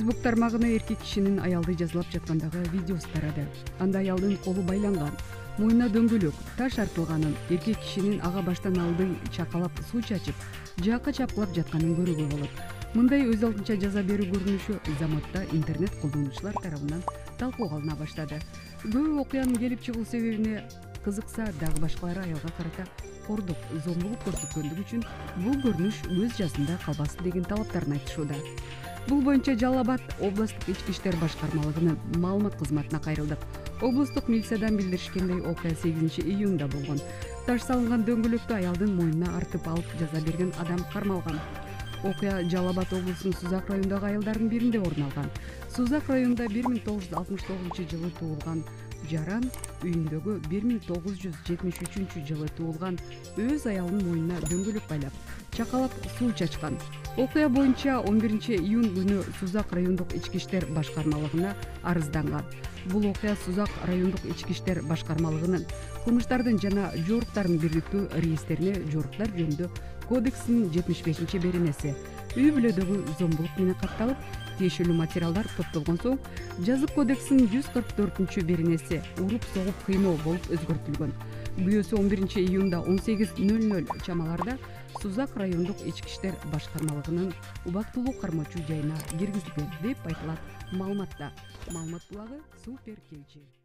Facebook тармагына эркек кишинин аялды жазалап жаткандагы видеосу тарады. Анда аялдын колу байланган, мойнуна дөңгөлөк, таш артылганын, эркек кишинин ага баштан алды чакалап суу чачып, жаакка чапкылап жатканын көрүүгө болот. Мындай өз алдынча жаза берүү көрүнүшү заматта интернет колдонуучулар тарабынан талкууга алына баштады. Көбү окуянын келип чыгуу себебине кызыкса, дагы башкалары аялга карата кордук, зомбулук көрсөткөндүгү үчүн бул көрүнүш өз жазында калбасын деген талаптарын айтышууда. Бул боюнча Жалал Абад областык ички иштер башкармалыгынын маалымат кызматына кайрылдык. Облустук милициядан билдиришкендей, окуя 8 июнда болгон. Таш салынган дөңгөлөктү аялдын мойнуна артып алып жаза берген адам кармалган. Окуя Жалал Абад облусунун Сузак районундагы айылдардын биринде орун алган. Сузак районунда 1969 жылы туулган Жаран үйүндөгү 1973 жылы туулган өз аялынын мойнуна дөңгөлөк байлап, чакалап суу чачкан. Окуя боюнча 11 июнь күнү Сузак райондук ички иштер башкармалыгына арызданган. Бул окуя Сузак райондук ички иштер башкармалыгынын кылмыштардын жана жоруктардын бирликтүү реестрине жоруктар жөнүндө кодексинин 75 беренеси үй бүлөдөгү зомбулук менен катталып, тиешелүү материалдар топтолгон соң жазык кодексинин 144 беренеси уруп согуп кыйноо болуп өзгөртүлгөн. Күнөөсү 11 июнда 18:00 чамаларда Сузак райондук ички иштер башкармалыгынын убактылуу кармоочу жайына киргизилген деп айтылат маалыматта. Маалымат булагы Супер Келчи.